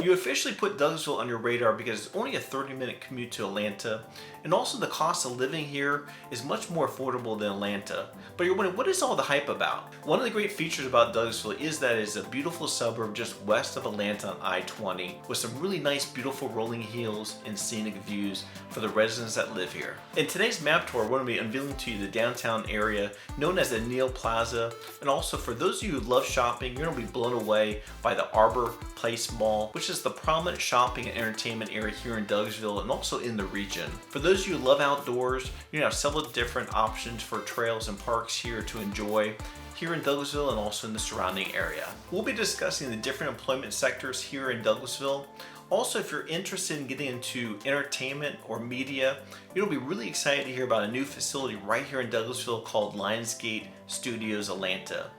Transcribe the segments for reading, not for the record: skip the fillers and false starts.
You officially put Douglasville on your radar because it's only a 30-minute commute to Atlanta, and also the cost of living here is much more affordable than Atlanta. But you're wondering, what is all the hype about? One of the great features about Douglasville is that it is a beautiful suburb just west of Atlanta on I-20 with some really nice, beautiful rolling hills and scenic views for the residents that live here. In today's map tour, we're going to be unveiling to you the downtown area known as the Neal Plaza, and also for those of you who love shopping, you're going to be blown away by the Arbor Place Mall, which is the prominent shopping and entertainment area here in Douglasville and also in the region. For those of you who love outdoors, you have several different options for trails and parks here to enjoy here in Douglasville and also in the surrounding area. We'll be discussing the different employment sectors here in Douglasville. Also, if you're interested in getting into entertainment or media, you'll be really excited to hear about a new facility right here in Douglasville called Lionsgate Studios Atlanta.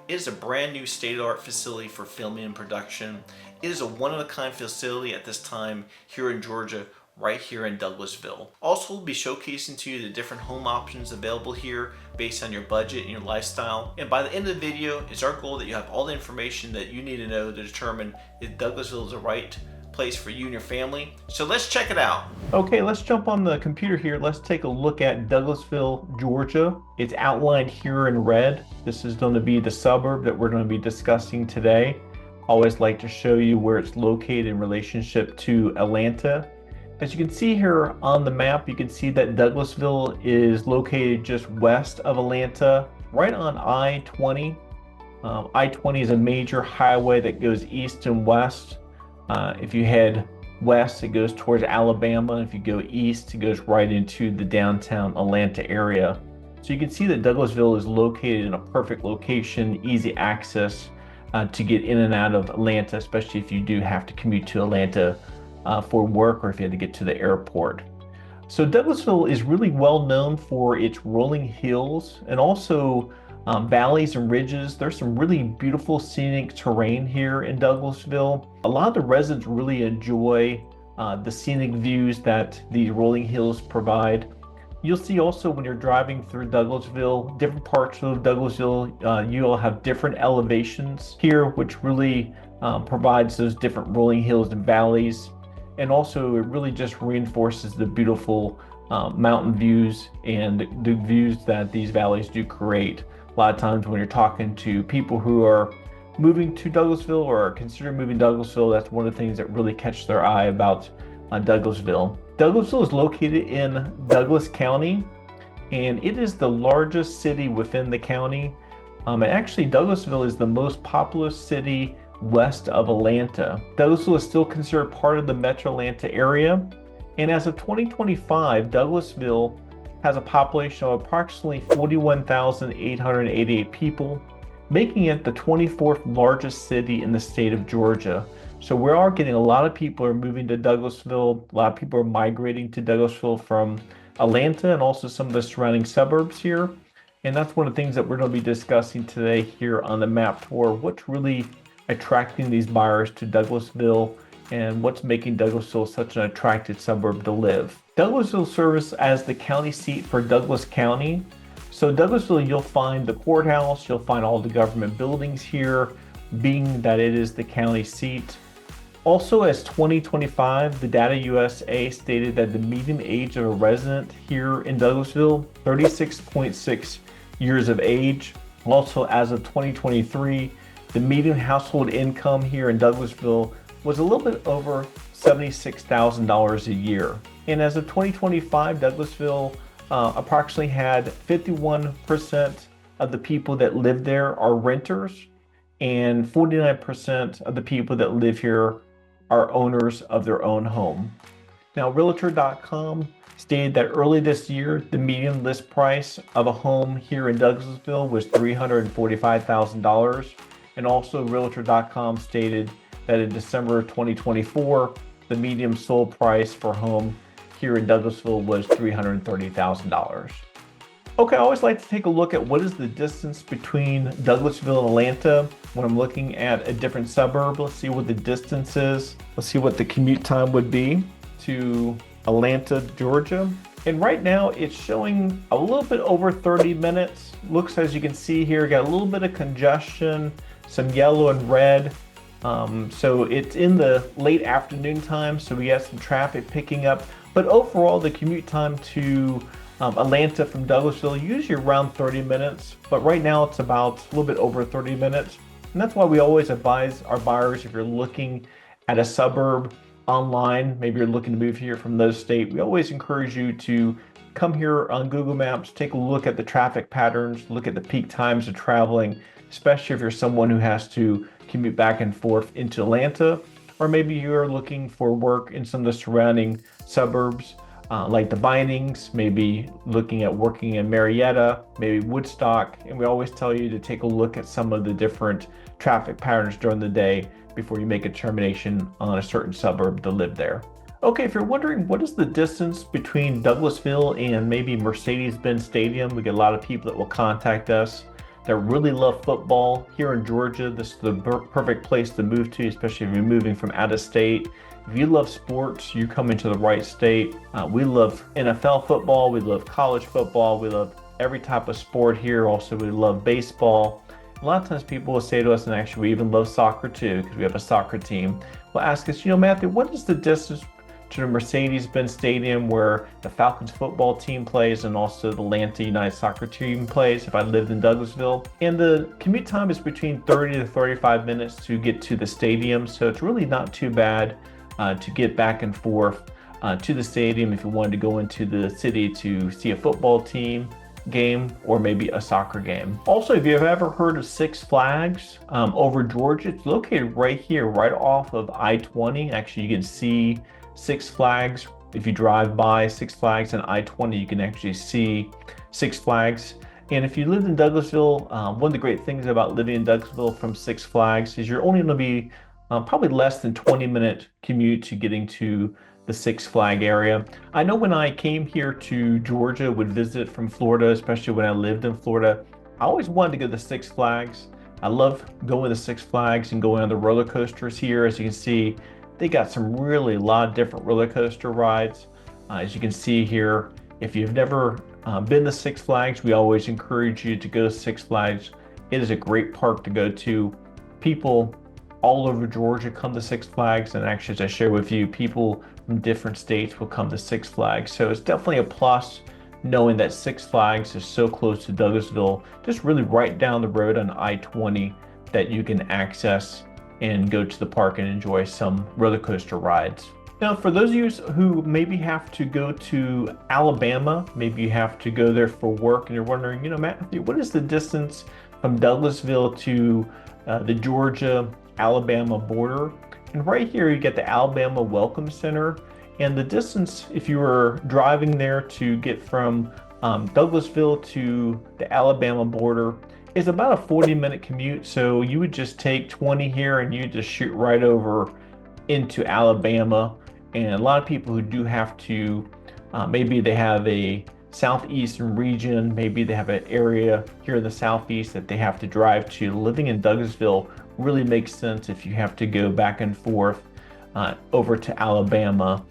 It is a brand new state-of-the-art facility for filming and production. It is a one-of-a-kind facility at this time here in Georgia, right here in Douglasville. Also, we'll be showcasing to you the different home options available here based on your budget and your lifestyle. And by the end of the video, it's our goal that you have all the information that you need to know to determine if Douglasville is the right place for you and your family. So let's check it out. Okay, let's jump on the computer here. Let's take a look at Douglasville, Georgia. It's outlined here in red. This is going to be the suburb that we're going to be discussing today. I always like to show you where it's located in relationship to Atlanta. As you can see here on the map, you can see that Douglasville is located just west of Atlanta, right on I-20. I-20 is a major highway that goes east and west. If you head west, it goes towards Alabama. If you go east, it goes right into the downtown Atlanta area. So you can see that Douglasville is located in a perfect location, easy access to get in and out of Atlanta, especially if you do have to commute to Atlanta for work or if you had to get to the airport. So Douglasville is really well known for its rolling hills and also valleys and ridges. There's some really beautiful scenic terrain here in Douglasville. A lot of the residents really enjoy the scenic views that these rolling hills provide. You'll see also when you're driving through Douglasville, different parts of Douglasville, you'll have different elevations here, which really provides those different rolling hills and valleys. And also it really just reinforces the beautiful mountain views and the views that these valleys do create. A lot of times when you're talking to people who are moving to Douglasville or are considering moving to Douglasville, that's one of the things that really catch their eye about Douglasville. Douglasville is located in Douglas County, and it is the largest city within the county. And actually, Douglasville is the most populous city west of Atlanta. Douglasville is still considered part of the Metro Atlanta area, and as of 2025, Douglasville has a population of approximately 41,888 people, making it the 24th largest city in the state of Georgia. So we are getting a lot of people are moving to Douglasville. A lot of people are migrating to Douglasville from Atlanta and also some of the surrounding suburbs here. And that's one of the things that we're going to be discussing today here on the map tour. What's really attracting these buyers to Douglasville and what's making Douglasville such an attractive suburb to live. Douglasville serves as the county seat for Douglas County. So Douglasville, you'll find the courthouse, you'll find all the government buildings here, being that it is the county seat. Also, as 2025, the Data USA stated that the median age of a resident here in Douglasville, 36.6 years of age. Also, as of 2023, the median household income here in Douglasville was a little bit over $76,000 a year. And as of 2025, Douglasville approximately had 51% of the people that live there are renters, and 49% of the people that live here are owners of their own home. Now, Realtor.com stated that early this year, the median list price of a home here in Douglasville was $345,000. And also Realtor.com stated that in December 2024, the median sold price for a home here in Douglasville was $330,000. Okay, I always like to take a look at what is the distance between Douglasville and Atlanta when I'm looking at a different suburb. Let's see what the distance is. Let's see what the commute time would be to Atlanta, Georgia. And right now it's showing a little bit over 30 minutes. Looks, as you can see here, got a little bit of congestion, some yellow and red. So it's in the late afternoon time, so we got some traffic picking up. But overall, the commute time to Atlanta from Douglasville, usually around 30 minutes, but right now it's about a little bit over 30 minutes. And that's why we always advise our buyers, if you're looking at a suburb online, maybe you're looking to move here from another state, we always encourage you to come here on Google Maps, take a look at the traffic patterns, look at the peak times of traveling, especially if you're someone who has to commute back and forth into Atlanta, or maybe you're looking for work in some of the surrounding suburbs, like the Bindings, maybe looking at working in Marietta, maybe Woodstock. And we always tell you to take a look at some of the different traffic patterns during the day before you make a determination on a certain suburb to live there. Okay, if you're wondering what is the distance between Douglasville and maybe Mercedes-Benz Stadium, we get a lot of people that will contact us that really love football. Here in Georgia, this is the perfect place to move to, especially if you're moving from out of state. If you love sports, you're coming to the right state. We love NFL football, we love college football, we love every type of sport here. Also, we love baseball. A lot of times people will say to us, and actually we even love soccer too, because we have a soccer team, will ask us, Matthew, what is the distance to the Mercedes-Benz Stadium where the Falcons football team plays and also the Atlanta United soccer team plays if I lived in Douglasville? And the commute time is between 30 to 35 minutes to get to the stadium, so it's really not too bad to get back and forth to the stadium if you wanted to go into the city to see a football team game or maybe a soccer game. Also, if you've ever heard of Six Flags over Georgia, it's located right here, right off of I-20. Actually, you can see Six Flags. If you drive by Six Flags and I-20, you can actually see Six Flags. And if you lived in Douglasville, one of the great things about living in Douglasville from Six Flags is you're only going to be probably less than 20-minute commute to getting to the Six Flag area. I know when I came here to Georgia, would visit from Florida, especially when I lived in Florida, I always wanted to go to Six Flags. I love going to Six Flags and going on the roller coasters here. As you can see, they got some really a lot of different roller coaster rides. As you can see here, if you've never been to Six Flags, we always encourage you to go to Six Flags. It is a great park to go to. People all over Georgia come to Six Flags, and actually, as I share with you, people from different states will come to Six Flags. So it's definitely a plus knowing that Six Flags is so close to Douglasville, just really right down the road on I-20 that you can access and go to the park and enjoy some roller coaster rides. Now, for those of you who maybe have to go to Alabama, maybe you have to go there for work and you're wondering, Matthew, what is the distance from Douglasville to the Georgia-Alabama border? And right here, you get the Alabama Welcome Center. And the distance, if you were driving there to get from Douglasville to the Alabama border, is about a 40-minute commute. So you would just take 20 here and you just shoot right over into Alabama. And a lot of people who do have to, maybe they have a southeastern region, maybe they have an area here in the southeast that they have to drive to. Living in Douglasville really makes sense if you have to go back and forth over to Alabama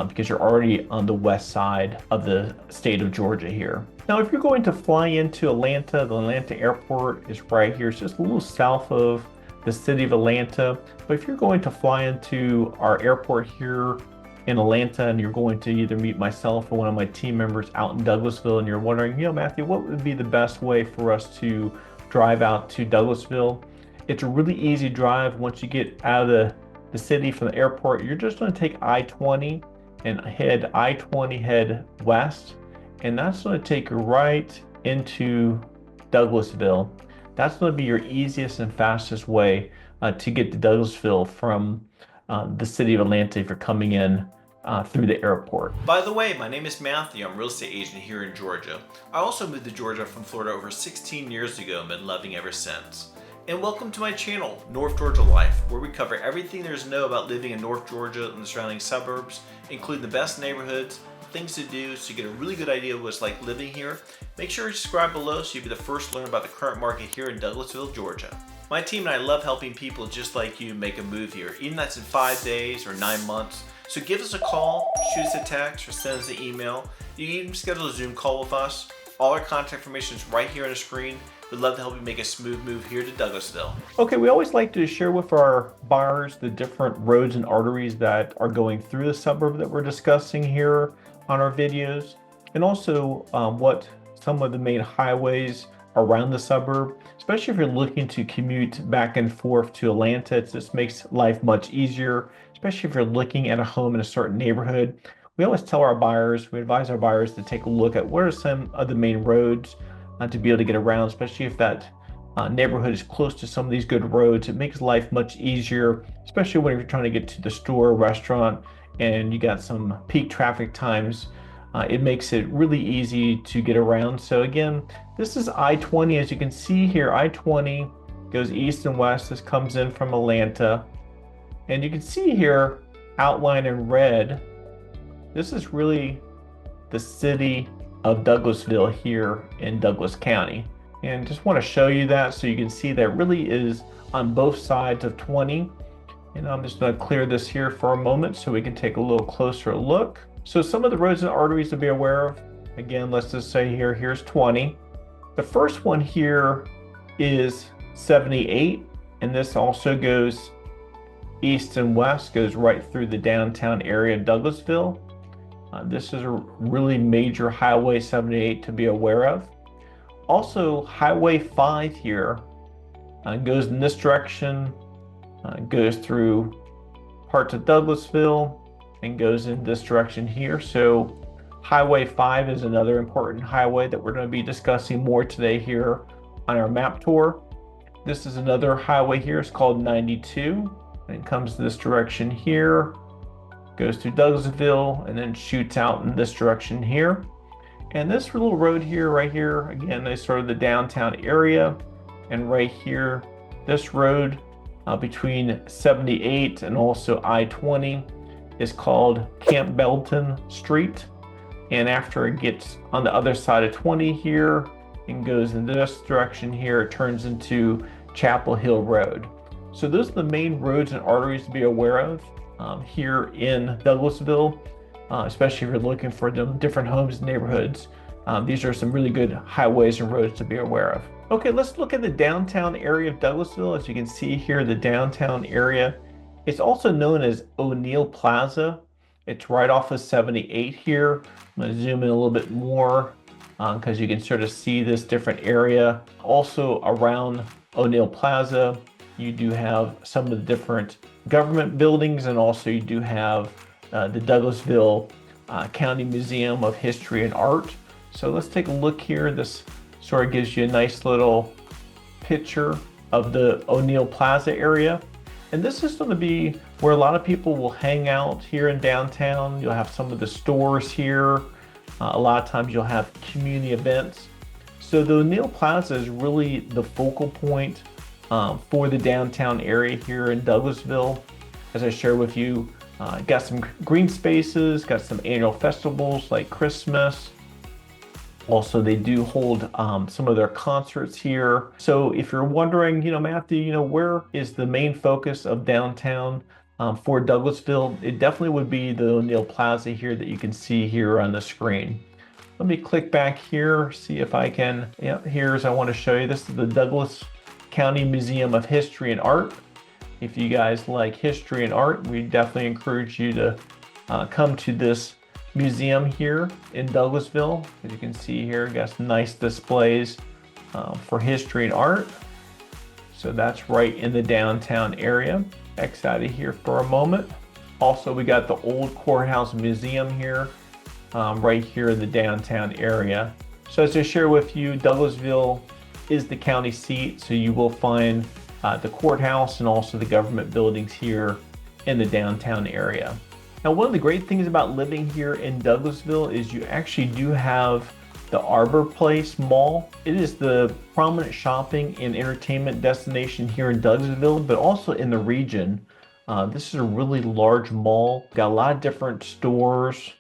because you're already on the west side of the state of Georgia here. Now, if you're going to fly into Atlanta, the Atlanta airport is right here. It's just a little south of the city of Atlanta. But if you're going to fly into our airport here in Atlanta and you're going to either meet myself or one of my team members out in Douglasville and you're wondering, Matthew, what would be the best way for us to drive out to Douglasville? It's a really easy drive. Once you get out of the city from the airport, you're just going to take I-20 and head I-20 head west, and that's going to take you right into Douglasville. That's going to be your easiest and fastest way to get to Douglasville from the city of Atlanta if you're coming in through the airport. By the way, my name is Matthew. I'm a real estate agent here in Georgia. I also moved to Georgia from Florida over 16 years ago and been loving ever since. And welcome to my channel, North Georgia Life, where we cover everything there is to know about living in North Georgia and the surrounding suburbs, including the best neighborhoods, things to do, so you get a really good idea of what it's like living here. Make sure you subscribe below so you'll be the first to learn about the current market here in Douglasville, Georgia. My team and I love helping people just like you make a move here, even if that's in 5 days or 9 months. So give us a call, shoot us a text, or send us an email. You can even schedule a Zoom call with us. All our contact information is right here on the screen. We'd love to help you make a smooth move here to Douglasville. Okay, we always like to share with our buyers the different roads and arteries that are going through the suburb that we're discussing here on our videos, and also what some of the main highways around the suburb, especially if you're looking to commute back and forth to Atlanta. It just makes life much easier, especially if you're looking at a home in a certain neighborhood. We always tell our buyers, we advise our buyers to take a look at what are some of the main roads to be able to get around, especially if that neighborhood is close to some of these good roads. It makes life much easier, especially when you're trying to get to the store, restaurant, and you got some peak traffic times. It makes it really easy to get around. So again, this is I-20. As you can see here, I-20 goes east and west. This comes in from Atlanta. And you can see here, outlined in red, this is really the city of Douglasville here in Douglas County. And just want to show you that so you can see that really is on both sides of 20. And I'm just going to clear this here for a moment so we can take a little closer look. So some of the roads and arteries to be aware of, again, let's just say here, here's 20. The first one here is 78, and this also goes east and west, goes right through the downtown area of Douglasville. This is a really major Highway 78 to be aware of. Also, Highway 5 here goes in this direction, goes through parts of Douglasville, and goes in this direction here. So Highway 5 is another important highway that we're going to be discussing more today here on our map tour. This is another highway here. It's called 92, and it comes this direction here, goes through Douglasville, and then shoots out in this direction here. And this little road here, right here, again, is sort of the downtown area. And right here, this road between 78 and also I-20 is called Camp Belton Street. And after it gets on the other side of 20 here and goes in this direction here, it turns into Chapel Hill Road. So those are the main roads and arteries to be aware of here in Douglasville, especially if you're looking for the different homes and neighborhoods. These are some really good highways and roads to be aware of. Okay, let's look at the downtown area of Douglasville. As you can see here, the downtown area, it's also known as O'Neill Plaza. It's right off of 78 here. I'm going to zoom in a little bit more because you can sort of see this different area. Also around O'Neill Plaza, you do have some of the different government buildings, and also you do have the Douglasville County Museum of History and Art. So let's take a look here. This sort of gives you a nice little picture of the O'Neill Plaza area. And this is going to be where a lot of people will hang out here in downtown. You'll have some of the stores here. A lot of times you'll have community events. So the O'Neill Plaza is really the focal point for the downtown area here in Douglasville. As I share with you, got some green spaces, got some annual festivals like Christmas. Also, they do hold some of their concerts here. So if you're wondering, Matthew, where is the main focus of downtown for Douglasville? It definitely would be the O'Neill Plaza here that you can see here on the screen. Let me click back here, see if I can, here's, I want to show you, this is the Douglas County Museum of History and Art. If you guys like history and art, we definitely encourage you to come to this museum here in Douglasville. As you can see here, got some nice displays for history and art. So that's right in the downtown area. X out of here for a moment. Also, we got the old courthouse museum here, right here in the downtown area. So as I share with you, Douglasville is the county seat, so you will find the courthouse and also the government buildings here in the downtown area. Now, one of the great things about living here in Douglasville is you actually do have the Arbor Place Mall. It is the prominent shopping and entertainment destination here in Douglasville, but also in the region. This is a really large mall. Got a lot of different stores.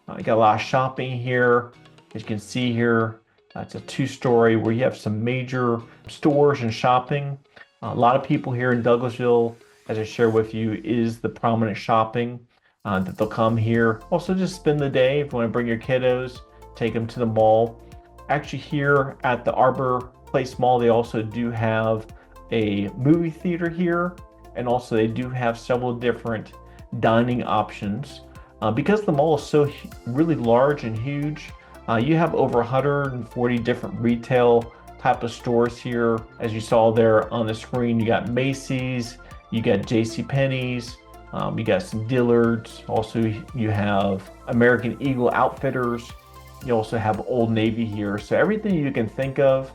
Got a lot of shopping here. As you can see here, it's a two-story where you have some major stores and shopping. A lot of people here in Douglasville, as I share with you, is the prominent shopping. That they'll come here. Also, just spend the day if you want to bring your kiddos, take them to the mall. Actually, here at the Arbor Place Mall, they also do have a movie theater here, and also they do have several different dining options. Because the mall is so really large and huge, you have over 140 different retail type of stores here. As you saw there on the screen, you got Macy's, you got J.C. Penney's, you got some Dillard's. Also, you have American Eagle Outfitters. You also have Old Navy here. So everything you can think of,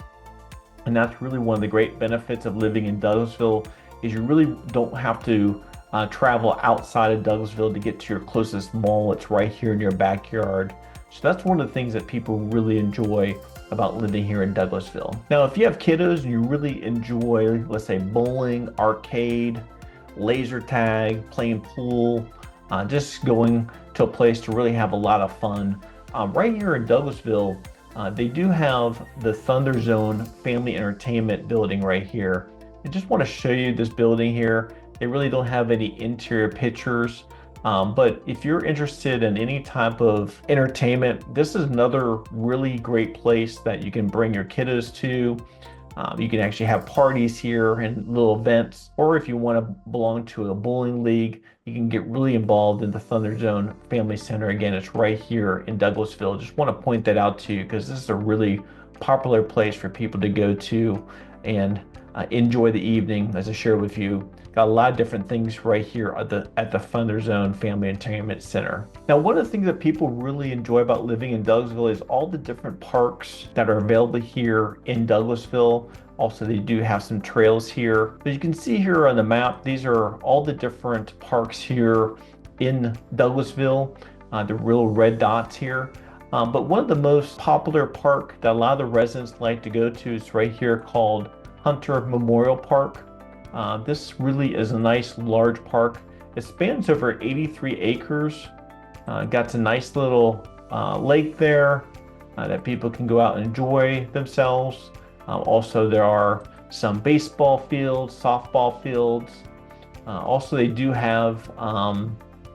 and that's really one of the great benefits of living in Douglasville, is you really don't have to travel outside of Douglasville to get to your closest mall. It's right here in your backyard. So that's one of the things that people really enjoy about living here in Douglasville. Now, if you have kiddos and you really enjoy, let's say, bowling, arcade, laser tag, playing pool, just going to a place to really have a lot of fun, right here in Douglasville, they do have the Thunder Zone Family Entertainment building right here. I just want to show you this building here. They really don't have any interior pictures, but if you're interested in any type of entertainment, this is another really great place that you can bring your kiddos to. You can actually have parties here and little events, or if you want to belong to a bowling league, you can get really involved in the Thunder Zone Family Center. Again, it's right here in Douglasville. Just want to point that out to you because this is a really popular place for people to go to and enjoy the evening. As I shared with you, got a lot of different things right here at the Thunder Zone Family Entertainment Center. Now, one of the things that people really enjoy about living in Douglasville is all the different parks that are available here in Douglasville. Also, they do have some trails here. But you can see here on the map, these are all the different parks here in Douglasville, the real red dots here. But one of the most popular park that a lot of the residents like to go to is right here called Hunter Memorial Park. This really is a nice large park. It spans over 83 acres. Got a nice little lake there that people can go out and enjoy themselves. Also, there are some baseball fields, softball fields. Also, they do have a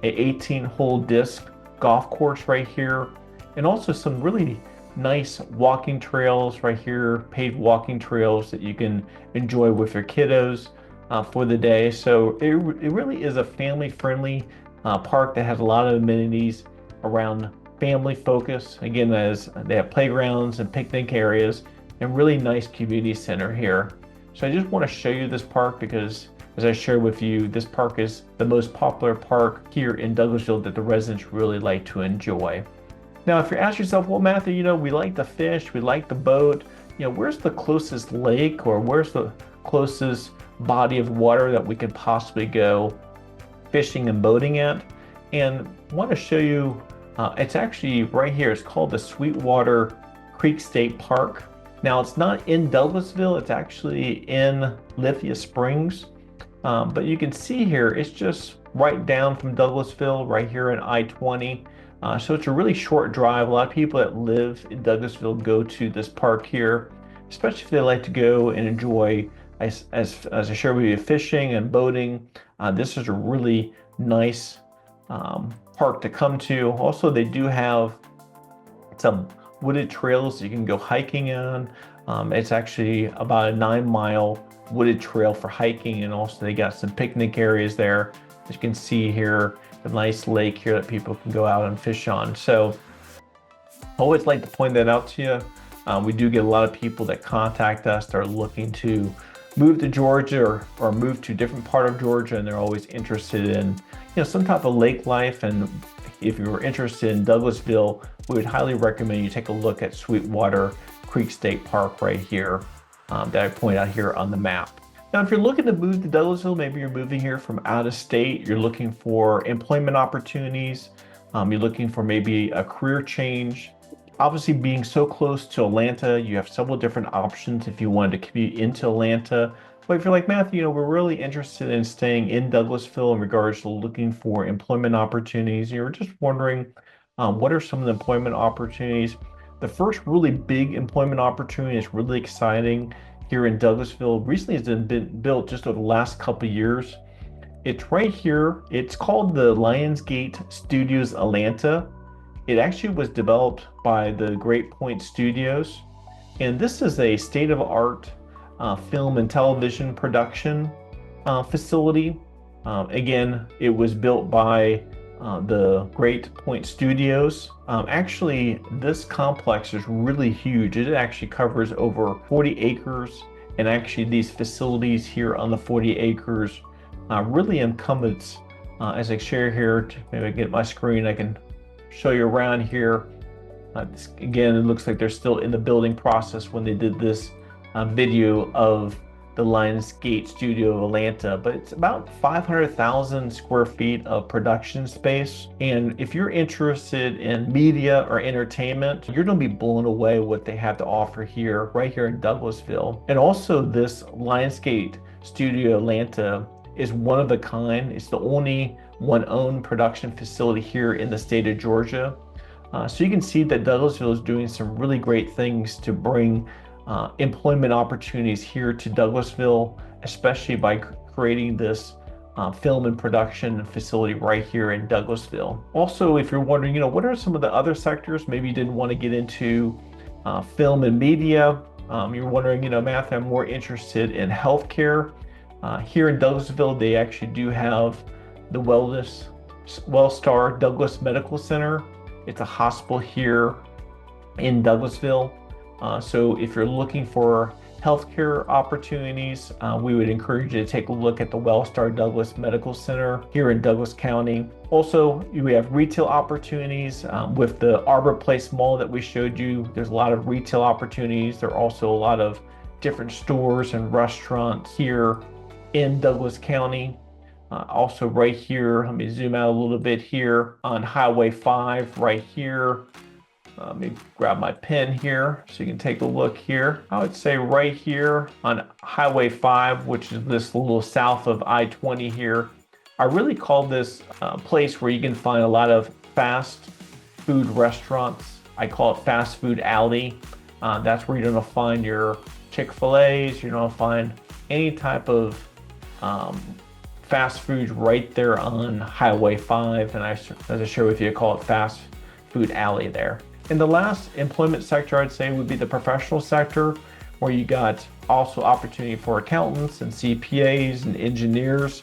18-hole disc golf course right here, and also some really nice walking trails right here, paved walking trails that you can enjoy with your kiddos for the day. So it really is a family-friendly park that has a lot of amenities around family focus. Again, as they have playgrounds and picnic areas and really nice community center here. So I just want to show you this park because, as I shared with you, this park is the most popular park here in Douglasville that the residents really like to enjoy. Now, if you're asking yourself, well, Matthew, we like to fish, we like the boat, where's the closest lake or where's the closest body of water that we could possibly go fishing and boating at? And I want to show you, it's actually right here. It's called the Sweetwater Creek State Park. Now, it's not in Douglasville, it's actually in Lithia Springs. But you can see here, it's just right down from Douglasville, right here in I-20. So it's a really short drive. A lot of people that live in Douglasville go to this park here, especially if they like to go and enjoy, as I shared with you, fishing and boating. This is a really nice park to come to. Also, they do have some wooded trails you can go hiking on. It's actually about a 9-mile wooded trail for hiking, and also they got some picnic areas there. As you can see here, a nice lake here that people can go out and fish on. So I always like to point that out to you. We do get a lot of people that contact us that are looking to move to Georgia or move to a different part of Georgia, and they're always interested in some type of lake life. And if you're interested in Douglasville, we would highly recommend you take a look at Sweetwater Creek State Park right here that I point out here on the map. Now, if you're looking to move to Douglasville, maybe you're moving here from out of state, you're looking for employment opportunities, you're looking for maybe a career change. Obviously, being so close to Atlanta, you have several different options if you wanted to commute into Atlanta. But if you're like, Matthew, we're really interested in staying in Douglasville in regards to looking for employment opportunities, you're just wondering what are some of the employment opportunities. The first really big employment opportunity is really exciting here in Douglasville. Recently, it's been built just over the last couple of years. It's right here. It's called the Lionsgate Studios Atlanta. It actually was developed by the Great Point Studios, and this is a state-of-art film and television production facility. Again, it was built by the Great Point Studios. Actually, this complex is really huge. It actually covers over 40 acres, and actually these facilities here on the 40 acres really encompass, as I share here, maybe I get my screen, I can show you around here. Again, it looks like they're still in the building process when they did this video of the Lionsgate Studio of Atlanta, but it's about 500,000 square feet of production space. And if you're interested in media or entertainment, you're going to be blown away what they have to offer here, right here in Douglasville. And also this Lionsgate Studio Atlanta is one of a kind. It's the only one-owned production facility here in the state of Georgia. So you can see that Douglasville is doing some really great things to bring employment opportunities here to Douglasville, especially by creating this film and production facility right here in Douglasville. Also, if you're wondering, what are some of the other sectors maybe you didn't want to get into film and media, you're wondering, Matthew, I'm more interested in healthcare. Here in Douglasville, they actually do have the Wellstar Douglas Medical Center. It's a hospital here in Douglasville. So if you're looking for healthcare opportunities, we would encourage you to take a look at the Wellstar Douglas Medical Center here in Douglas County. Also, we have retail opportunities with the Arbor Place Mall that we showed you. There's a lot of retail opportunities. There are also a lot of different stores and restaurants here in Douglas County. Also right here, let me zoom out a little bit here on Highway 5 right here. Let me grab my pen here so you can take a look here. I would say right here on Highway 5, which is this little south of I-20 here, I really call this a place where you can find a lot of fast food restaurants. I call it fast food alley. That's where you're gonna find your Chick-fil-A's, you're gonna find any type of fast food right there on Highway 5. And as I share with you, I call it fast food alley there. And the last employment sector I'd say would be the professional sector, where you got also opportunity for accountants and CPAs and engineers.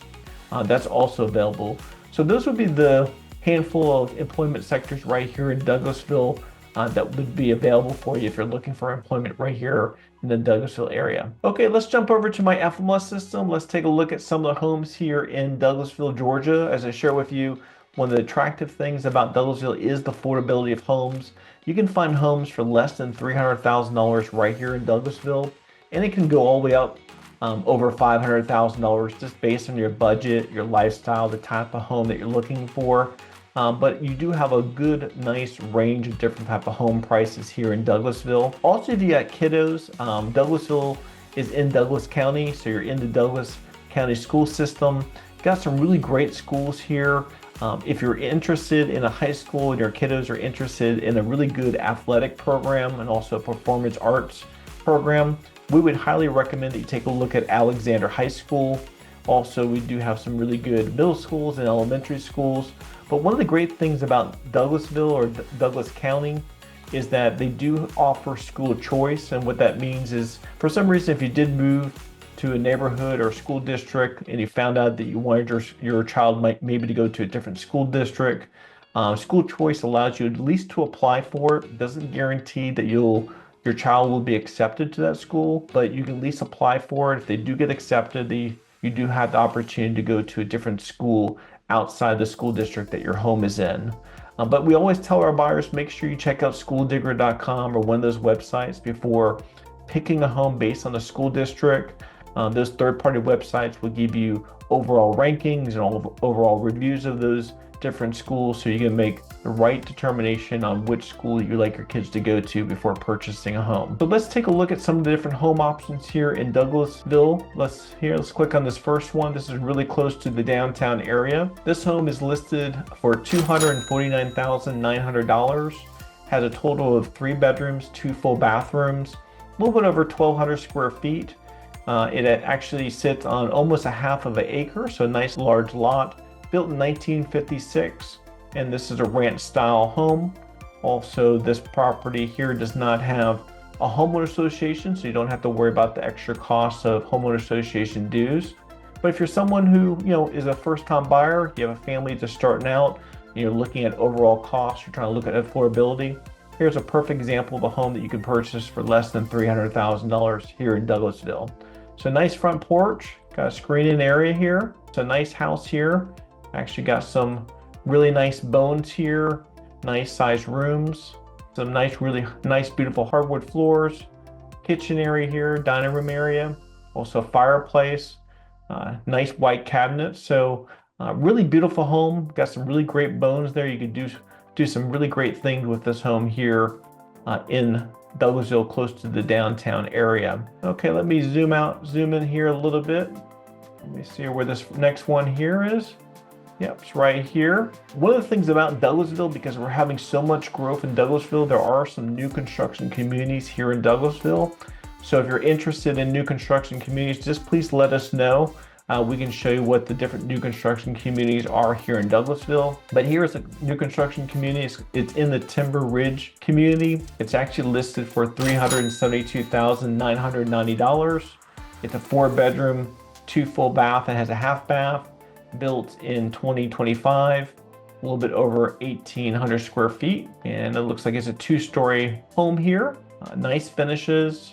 That's also available. So those would be the handful of employment sectors right here in Douglasville that would be available for you if you're looking for employment right here in the Douglasville area. Okay, let's jump over to my FMLS system. Let's take a look at some of the homes here in Douglasville, Georgia. As I share with you, one of the attractive things about Douglasville is the affordability of homes. You can find homes for less than $300,000 right here in Douglasville, and it can go all the way up over $500,000 just based on your budget, your lifestyle, the type of home that you're looking for. But you do have a good, nice range of different type of home prices here in Douglasville. Also, if you got kiddos, Douglasville is in Douglas County, so you're in the Douglas County school system. Got some really great schools here. If you're interested in a high school and your kiddos are interested in a really good athletic program and also a performance arts program, we would highly recommend that you take a look at Alexander High School. Also, we do have some really good middle schools and elementary schools. But one of the great things about Douglasville or Douglas County is that they do offer school choice. And what that means is, for some reason, if you did move to a neighborhood or school district and you found out that you wanted your child maybe to go to a different school district, school choice allows you at least to apply for it. It doesn't guarantee that your child will be accepted to that school, but you can at least apply for it. If they do get accepted, you do have the opportunity to go to a different school outside the school district that your home is in. But we always tell our buyers, make sure you check out schooldigger.com or one of those websites before picking a home based on the school district. Those third-party websites will give you overall rankings and overall reviews of those different schools, so you can make the right determination on which school you like your kids to go to before purchasing a home. So let's take a look at some of the different home options here in Douglasville. Let's click on this first one. This is really close to the downtown area. This home is listed for $249,900. Has a total of 3 bedrooms, 2 full bathrooms, a little bit over 1,200 square feet. It actually sits on almost a half of an acre, so a nice large lot. Built in 1956, and this is a ranch style home. Also, this property here does not have a homeowner association, so you don't have to worry about the extra costs of homeowner association dues. But if you're someone who, is a first-time buyer, you have a family just starting out, and you're looking at overall costs, you're trying to look at affordability, here's a perfect example of a home that you can purchase for less than $300,000 here in Douglasville. So nice front porch, got a screened-in area here. It's a nice house here. Actually got some really nice bones here, nice sized rooms, some really nice, beautiful hardwood floors, kitchen area here, dining room area, also fireplace, nice white cabinets. So really beautiful home. Got some really great bones there. You could do some really great things with this home here in Douglasville, close to the downtown area. Okay, let me zoom in here a little bit. Let me see where this next one here is. Yep, it's right here. One of the things about Douglasville, because we're having so much growth in Douglasville, there are some new construction communities here in Douglasville. So if you're interested in new construction communities, just please let us know. We can show you what the different new construction communities are here in Douglasville. But here is a new construction community. It's in the Timber Ridge community. It's actually listed for $372,990. It's a 4-bedroom, 2 full bath. It has a half bath, built in 2025, a little bit over 1,800 square feet. And it looks like it's a 2-story home here. Nice finishes.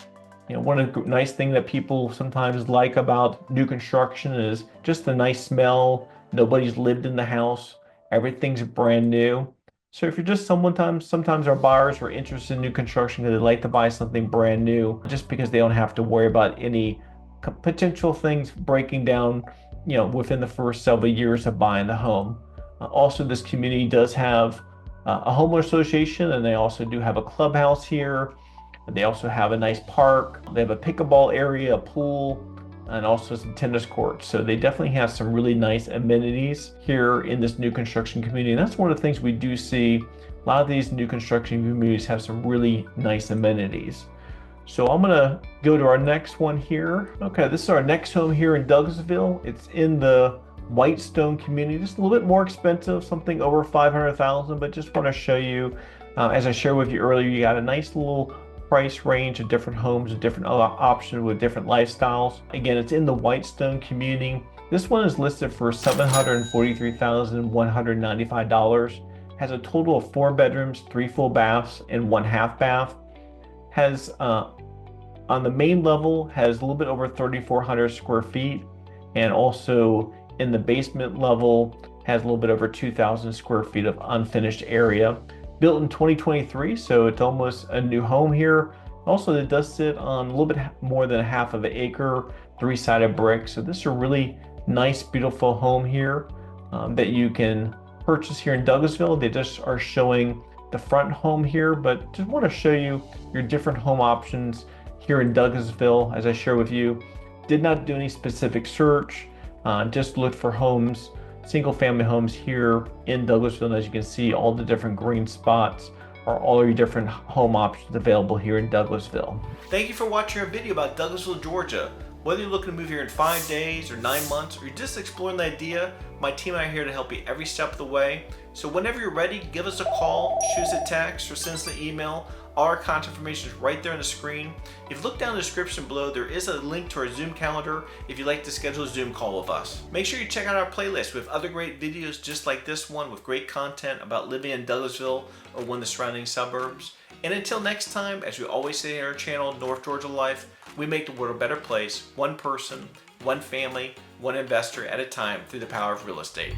One of the nice things that people sometimes like about new construction is just the nice smell. Nobody's lived in the house. Everything's brand new. So if you're just sometimes our buyers are interested in new construction because they like to buy something brand new, just because they don't have to worry about any potential things breaking down, within the first several years of buying the home. Also, this community does have a homeowner association, and they also do have a clubhouse here. They also have a nice park. They have a pickleball area, a pool, and also some tennis courts. So they definitely have some really nice amenities here in this new construction community. And that's one of the things we do see. A lot of these new construction communities have some really nice amenities. So I'm gonna go to our next one here. Okay, this is our next home here in Douglasville. It's in the Whitestone community, just a little bit more expensive, something over $500,000, but just want to show you, as I shared with you earlier, you got a nice little price range of different homes and different options with different lifestyles. Again, it's in the Whitestone community. This one is listed for $743,195. Has a total of 4 bedrooms, 3 full baths, and 1 half bath. Has on the main level has a little bit over 3,400 square feet, and also in the basement level has a little bit over 2,000 square feet of unfinished area. Built in 2023, so it's almost a new home here. Also, it does sit on a little bit more than 1/2 of an acre, 3-sided brick. So this is a really nice, beautiful home here that you can purchase here in Douglasville. They just are showing the front home here, but just want to show you your different home options here in Douglasville. As I share with you, did not do any specific search, just looked for homes, single family homes here in Douglasville. And as you can see, all the different green spots are all your different home options available here in Douglasville. Thank you for watching our video about Douglasville, Georgia. Whether you're looking to move here in 5 days or 9 months, or you're just exploring the idea, my team and I are here to help you every step of the way. So whenever you're ready, give us a call, shoot us a text, or send us an email. All our contact information is right there on the screen. If you look down the description below, there is a link to our Zoom calendar if you'd like to schedule a Zoom call with us. Make sure you check out our playlist. We have other great videos just like this one with great content about living in Douglasville or one of the surrounding suburbs. And until next time, as we always say in our channel, North Georgia Life, we make the world a better place, one person, one family, one investor at a time through the power of real estate.